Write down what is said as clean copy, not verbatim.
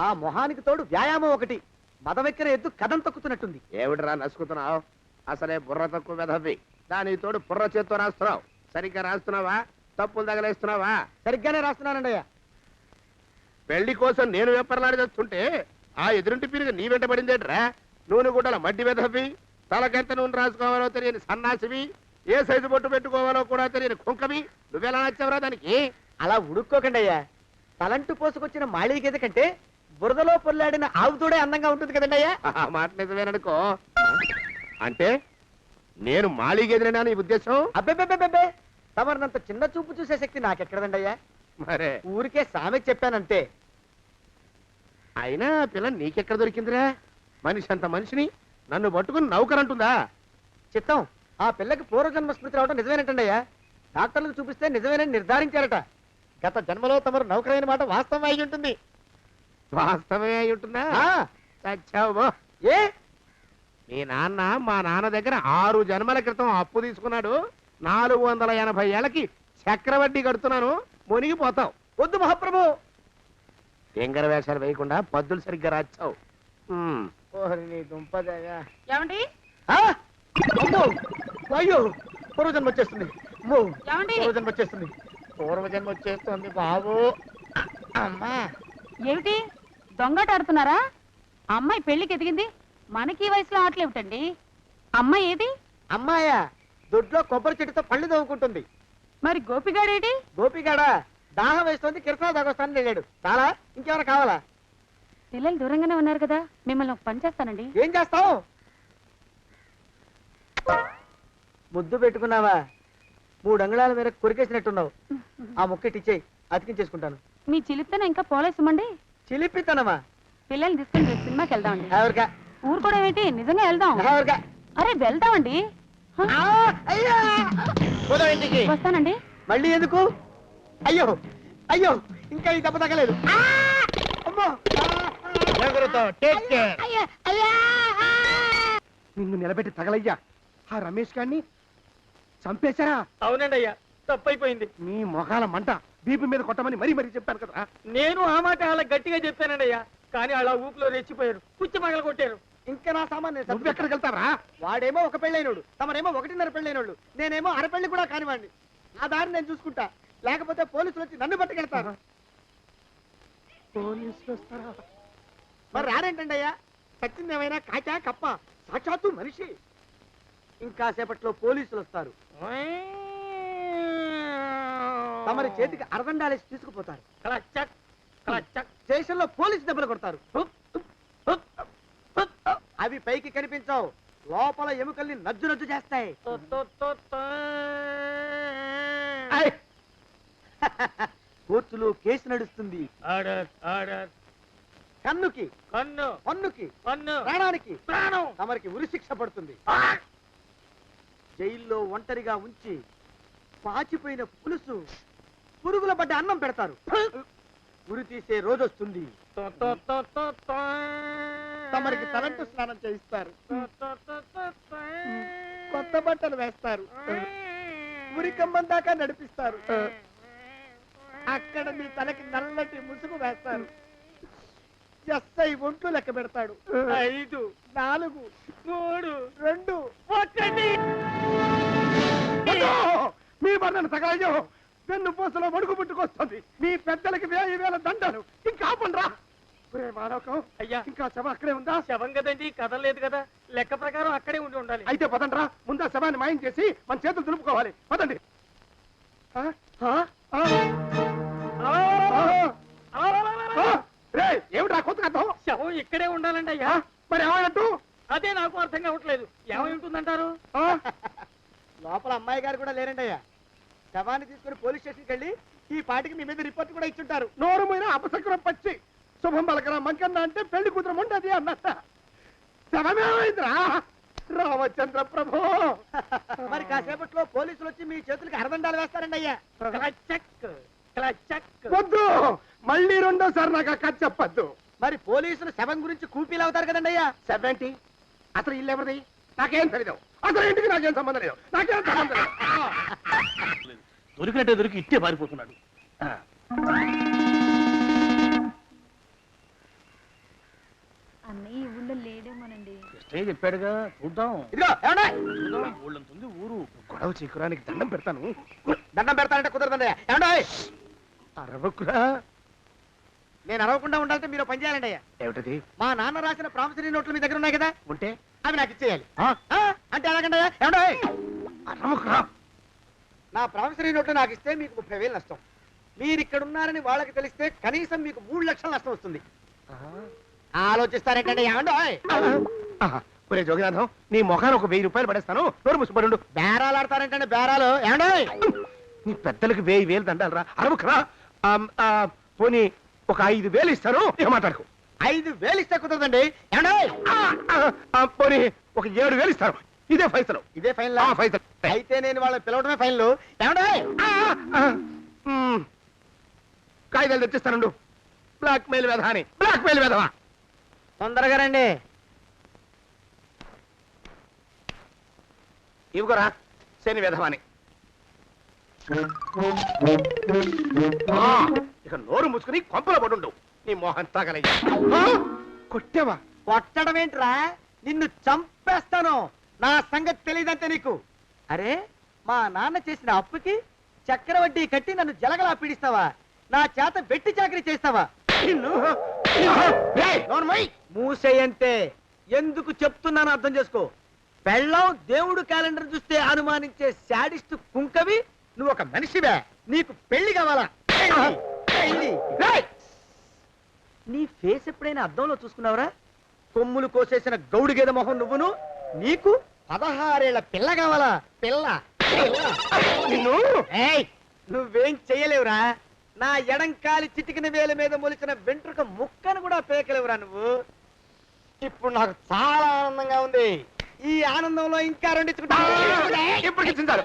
ఆ మొహానికి తోడు వ్యాయామం ఒకటి. మదవెక్కిన ఎద్దు కథం తొక్కుతున్నట్టుంది. ఏమిటిరా నసుకుతున్నావు? అసలే బుర్ర తక్కువ వెధవి. దానికి తోడు బుర్ర చేత్తో రాస్తున్నావు. సరిగ్గా రాస్తున్నావా? తప్పులు తగలేస్తున్నావా? సరిగ్గానే రాస్తున్నానండయ్యా. పెళ్లి కోసం నేను వెప్పర్లాడి తెస్తుంటే ఆ ఎదురింటి పీరుగా నీ వెంట పడిందేట్రా? నూనె గుడ్డల మడ్డి వెధవి, తలకెంత నూనె రాసుకోవాలో తెలియని సన్నాసివి, ఏ సైజు బొట్టు పెట్టుకోవాలో కూడా తెలియని కుంకమి. నువ్వెలా నచ్చావురా దానికి? అలా ఉడుక్కోకండి అయ్యా. తలంటు పోసుకొచ్చిన మాళీ గేదె కంటే బురదలో పొల్లాడిన ఆవుతోడే అందంగా ఉంటుంది కదండి అయ్యా. ఆ మాట నిజమేననుకో. అంటే నేను మాళీగెదిరినా నీ ఉద్దేశం? అబ్బెబ్బెబ్బెబ్బే, తమరినంత చిన్న చూపు చూసే శక్తి నాకెక్కడదండి అయ్యా. మరే ఊరికే సామె చెప్పానంతే. అయినా పిల్ల నీకెక్కడ దొరికిందిరా? మనిషి అంత మనిషిని నన్ను పట్టుకుని నౌకరంటుందా? చిత్తం, ఆ పిల్లకి పూర్వజన్మ స్మృతి రావడం నిజమేనటండి అయ్యా. డాక్టర్లకు చూపిస్తే నిజమేనని నిర్ధారించారట. గత జన్మలో తమరు నౌకరైన మాట వాస్తవం అయి ఉంటుంది. వాస్తవమే అయి ఉంటుందా? చచ్చావు. ఏ మీ నాన్న మా నాన్న దగ్గర 6 జన్మల క్రితం అప్పు తీసుకున్నాడు. 480 ఏళ్ళకి చక్రవడ్డీ కడుతున్నాను. మునిగిపోతావు. వద్దు మహాప్రభు. ఎంగర వేషాలు వేయకుండా పద్దులు సరిగ్గా రాచావు. ఏమండి? అయ్యో, పూర్వజన్మ వచ్చేస్తుంది. పూర్వజన్మ వచ్చేస్తుంది. పూర్వజన్మ వచ్చేస్తుంది బాబు. అమ్మా, ఏమిటి దొంగట ఆడుతున్నారా? అమ్మాయి పెళ్లికి ఎదిగింది, మనకి ఈ వయసులో ఆటలేమిటండి? అమ్మాయి ఏది? అమ్మాయా? దొడ్లో కొబ్బరి చెట్టుతో పళ్ళు తవ్వుకుంటుంది. మరి గోపిగాడేటి? గోపిగాడా దాహం వేస్తుంది, కిరసా దాగొస్తానని వెళ్ళాడు. చాలా ఇంకేమైనా కావాలా? పిల్లలు దూరంగానే ఉన్నారు కదా, మిమ్మల్ని ఒక పని చేస్తానండి. ఏం చేస్తావు? ముద్దు పెట్టుకున్నావా? 3 అంగుళాల మేర కొరికేసినట్టున్నావు. ఆ ముక్కటిచ్చేయి, అతికించేసుకుంటాను. మీ చిలిపితనం ఇంకా పోలేసమండి. చిలిపితనమా? పిల్లల్ని తీసుకుని రేపు సినిమాకి వెళ్దామండి. ఎవరికా? ఊరు కూడా ఏంటి, నిజంగా వెళ్దాం. ఎవరికా? అరే వెళ్దామండి. వస్తానండి. మళ్ళీ ఎందుకు? అయ్యో అయ్యో, ఇంకా ఈ దెబ్బ తగ్గలేదు. నిన్ను నిలబెట్టి తగలయ్యా. ఆ రమేష్ గారిని చంపేశారా? అవునండి అయ్యా, తప్పైపోయింది. మీ మొఖాల మంట బీపీ మీద కొట్టమని మరీ మరీ చెప్పాను కదా. నేను ఆ మాట అలా గట్టిగా చెప్పానండి అయ్యా, కానీ అలా ఊపిలో రెచ్చిపోయారు, పుచ్చి పగల కొట్టారు. ఇంకా నా సామాన్ నువ్వు ఎక్కడికి వెళ్తావా? వాడేమో ఒక పెళ్ళైనోడు, తమరేమో 1.5 పెళ్ళైనోళ్ళు, నేనేమో అరపెళ్ళి కూడా కానివ్వండి. ఆ దారి నేను చూసుకుంటా, లేకపోతే పోలీసులు వచ్చి నన్ను పట్టుకెళ్తారు. పోలీసులు వస్తారా? మరి రారేంటండి అయ్యా? సచ్చింది ఏమైనా కాచా కప్ప, సాక్షాత్తు మనిషి. ఇంకా సేపట్లో పోలీసులు వస్తారు, తమరి చేతికి అరదండాలేసి తీసుకుపోతారు. స్టేషన్ లో పోలీసు దెబ్బలు కొడతారు. అవి పైకి కనిపించవు, లోపల ఎముకల్ని నజ్జు నజ్జు చేస్తాయి. కోర్టులో కేసు నడుస్తుంది. కన్నుకి కన్ను, పన్నుకి పన్ను, ప్రాణానికి ప్రాణం. తమరికి ఉరిశిక్ష పడుతుంది. జైల్లో ఒంటరిగా ఉంచి పాచిపోయిన పులుసు, పురుగుల పడ్డ అన్నం పెడతారు. ఉరి తీసే రోజు వస్తుంది. తమరికి తలంటు స్నానం చేయిస్తారు, కొత్త బట్టలు వేస్తారు, ఉరికంబం దాకా నడిపిస్తారు. అక్కడ మీ తలకి నల్లటి ముసుగు వేస్తారు. ఎస్ఐ ఒంట్లు లెక్క పెడతాడు. 5 4 3 2 1. మీ బంధన తగలయ్యో. పెన్ను పూసలో మడుగు పుట్టుకొస్తుంది. మీ పెద్దలకి 1000 దండలు. ఇంకా ఆపండ్రా. మానవకం అయ్యా, ఇంకా శవం అక్కడే ఉందా? శవం కదండి, కదలేదు కదా, లెక్క ప్రకారం అక్కడే ఉండాలి. అయితే పదండ్రా, ముందా శవాన్ని మాయం చేసి మన చేతులు దులుపుకోవాలి. పదండి. ఏమిటా కొత్త కథ? శవం ఇక్కడే ఉండాలండి అయ్యా. మరి ఏమన్నట్టు? అదే నాకు అర్థం కావట్లేదు. ఏమై ఉంటుందంటారు? లోపల అమ్మాయి గారు కూడా లేరండి అయ్యా. శవాన్ని తీసుకుని పోలీస్ స్టేషన్కి వెళ్ళి ఈ పాటికి మీ మీద రిపోర్ట్ కూడా ఇచ్చుంటారు. నోరు మీద అపశకునం పచ్చి శుభం పలకరా మంకన్న అంటే పెళ్లి కూతురు ఉండదు అన్నట్ట. శవమేమైందిరా? రామచంద్ర ప్రభు. మరి కాసేపట్లో పోలీసులు వచ్చి మీ చేతులకి అరదండాలు వేస్తారండి అయ్యా. వద్దు, మళ్ళీ రెండోసారి నాకు ఆ కథ చెప్పద్దు. మరి పోలీసులు శవం గురించి కూపీలు అవుతారు కదండి అయ్యా. 70 అసలు ఇల్లు ఎవరిది? నాకేం తెలియదు. అసలు ఇంటికి నాకేం సంబంధం లేదు. నాకేం సంబంధం లేదు. దొరికినట్టే దొరికి ఇట్టే పారిపోతున్నాడు. అన్నయ్య ఈ ఊళ్ళో లేడేమోనండి. కృష్ణయ్య చెప్పాడుగా చూద్దాం. ఇదిగో ఏమండే ఊళ్ళంతుంది ఊరు. గొడవ చీకురానికి దండం పెడతాను. దండం పెడతానంటే కుదరదండి. ఏమండే అరవకురా. నేను అరవకుండా ఉండాలంటే మీరు పని చేయాలండి అయ్యా. ఏమిటది? మా నాన్న రాసిన ప్రామిసరీ నోట్లు మీ దగ్గర ఉన్నాయి కదా, ఉంటే అవి నాకు ఇచ్చేయాలి. ఆ? అంటే ఎలాగండి అయ్యా? ఏమండే అరవకురా. నా ప్రామిసరీ నోట్లు నాకు ఇస్తే మీకు 30,000 నష్టం. మీరు ఇక్కడ ఉన్నారని వాళ్ళకి తెలిస్తే కనీసం మీకు 3 లక్షల నష్టం వస్తుంది. ఆలోచిస్తారేంటండి? ఏమండో ఒరే జోగినాథం, నీ మొఖాన్ని ఒక 1000 రూపాయలు పడేస్తాను. నోరు ముసుపడు. బేరాలు ఆడతారేంటండి? బేరాలు ఏమండో? నీ పెద్దలకు 1000 దండాలరా. అరవకురా. పోనీ ఒక 5,000 ఇస్తాను. ఇక మాట్లాడుకో. 5,000 ఇస్తే కుదరదండి. ఏమండో? పోనీ ఒక 7,000 ఇస్తాను. ఇదే ఫైసలు. ఇదే ఫైనల్? ఫైసలు. అయితే నేను వాళ్ళని పిలవడమే ఫైనల్. ఏమండో? కాగితాలు తెచ్చిస్తానండు. బ్లాక్ మెయిల్ వెధవా అని. బ్లాక్ మెయిల్ వెధవా. తొందరగా రండి. ఇవ్వరా శని వెధవాని. ఇక నోరు మూసుకుని కొంపలో పడుండు. నీ మోహన్ తాగలయ్యా. కొట్టావా? కొట్టడం ఏంట్రా? నిన్ను చంపేస్తాను. నా సంగతి తెలియదంటే నీకు. అరే, మా నాన్న చేసిన అప్పుకి చక్రవడ్డీ కట్టి నన్ను జలగలా పీడిస్తావా? నా చేత వెట్టి చాకరీ చేస్తావా? మూసేయంతే. ఎందుకు చెప్తున్నాను అర్థం చేసుకో. పెళ్ళం దేవుడు క్యాలెండర్ చూస్తే అనుమానించే శాడిస్ట్ కుంకవి నువ్వు ఒక మనిషివే. నీకు పెళ్లి కావాలా? పెళ్లి. నీ ఫేస్ ఎప్పుడైనా అద్దంలో చూసుకున్నావురా? కొమ్ములు కోసేసిన గౌడు గేదె మొహం నువ్వును. నీకు 16 ఏళ్ల పిల్ల కావాలా? పిల్ల. నిన్ను నువ్వేం చెయ్యలేవురా. నా ఎడంకాలి చిటికిన వేల మీద మొలిచిన వెంట్రుక ముక్కను కూడా పేకలేవురా నువ్వు. ఇప్పుడు నాకు చాలా ఆనందంగా ఉంది. ఈ ఆనందంలో ఇంకా రెండించుకుంటా. ఇప్పుడు ఇచ్చిందారు.